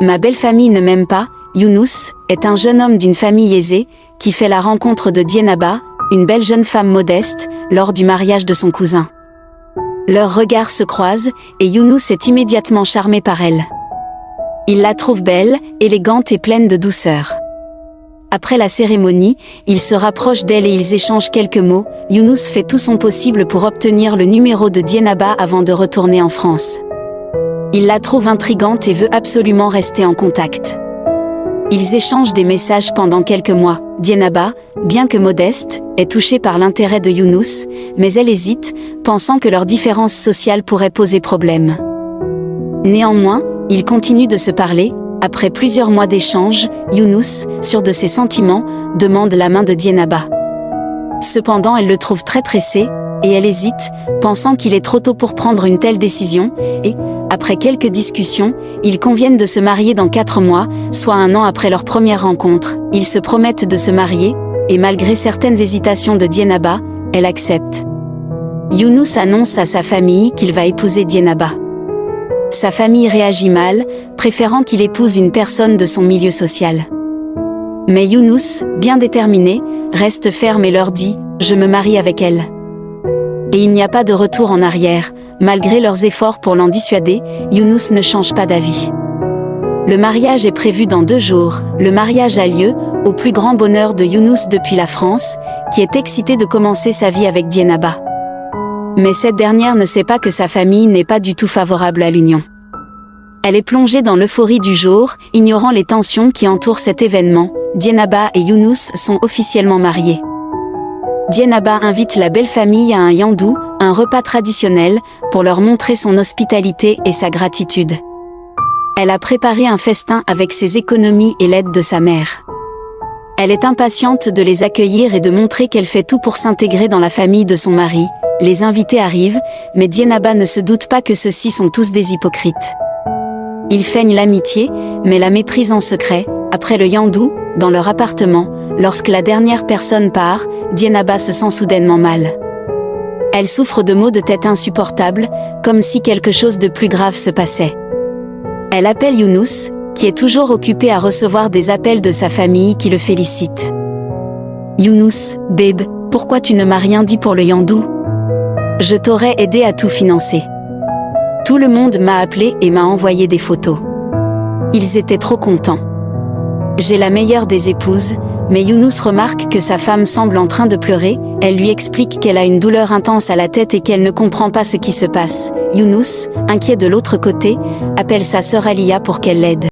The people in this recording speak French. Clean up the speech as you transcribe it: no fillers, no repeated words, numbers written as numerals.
Ma belle famille ne m'aime pas. Younous est un jeune homme d'une famille aisée qui fait la rencontre de Dienaba, une belle jeune femme modeste, lors du mariage de son cousin. Leurs regards se croisent et Younous est immédiatement charmé par elle. Il la trouve belle, élégante et pleine de douceur. Après la cérémonie, il se rapproche d'elle et ils échangent quelques mots. Younous fait tout son possible pour obtenir le numéro de Dienaba avant de retourner en France. Il la trouve intrigante et veut absolument rester en contact. Ils échangent des messages pendant quelques mois. Dienaba, bien que modeste, est touchée par l'intérêt de Younous, mais elle hésite, pensant que leur différence sociale pourrait poser problème. Néanmoins, ils continuent de se parler. Après plusieurs mois d'échanges, Younous, sûr de ses sentiments, demande la main de Dienaba. Cependant, elle le trouve très pressé, et elle hésite, pensant qu'il est trop tôt pour prendre une telle décision, et, après quelques discussions, ils conviennent de se marier dans 4 mois, soit 1 an après leur première rencontre. Ils se promettent de se marier, et malgré certaines hésitations de Dienaba, elle accepte. Younous annonce à sa famille qu'il va épouser Dienaba. Sa famille réagit mal, préférant qu'il épouse une personne de son milieu social. Mais Younous, bien déterminé, reste ferme et leur dit « Je me marie avec elle ». Et il n'y a pas de retour en arrière. Malgré leurs efforts pour l'en dissuader, Younous ne change pas d'avis. Le mariage est prévu dans 2 jours. Le mariage a lieu, au plus grand bonheur de Younous depuis la France, qui est excitée de commencer sa vie avec Dienaba. Mais cette dernière ne sait pas que sa famille n'est pas du tout favorable à l'union. Elle est plongée dans l'euphorie du jour, ignorant les tensions qui entourent cet événement. Dienaba et Younous sont officiellement mariés. Dienaba invite la belle famille à un yandou, un repas traditionnel, pour leur montrer son hospitalité et sa gratitude. Elle a préparé un festin avec ses économies et l'aide de sa mère. Elle est impatiente de les accueillir et de montrer qu'elle fait tout pour s'intégrer dans la famille de son mari. Les invités arrivent, mais Dienaba ne se doute pas que ceux-ci sont tous des hypocrites. Ils feignent l'amitié, mais la méprisent en secret. Après le yandou, dans leur appartement, lorsque la dernière personne part, Dienaba se sent soudainement mal. Elle souffre de maux de tête insupportables, comme si quelque chose de plus grave se passait. Elle appelle Younous, qui est toujours occupé à recevoir des appels de sa famille qui le félicitent. « Younous, babe, pourquoi tu ne m'as rien dit pour le yandou ? Je t'aurais aidé à tout financer. Tout le monde m'a appelé et m'a envoyé des photos. Ils étaient trop contents. J'ai la meilleure des épouses, mais Younous remarque que sa femme semble en train de pleurer. Elle lui explique qu'elle a une douleur intense à la tête et qu'elle ne comprend pas ce qui se passe. Younous, inquiet de l'autre côté, appelle sa sœur Alia pour qu'elle l'aide.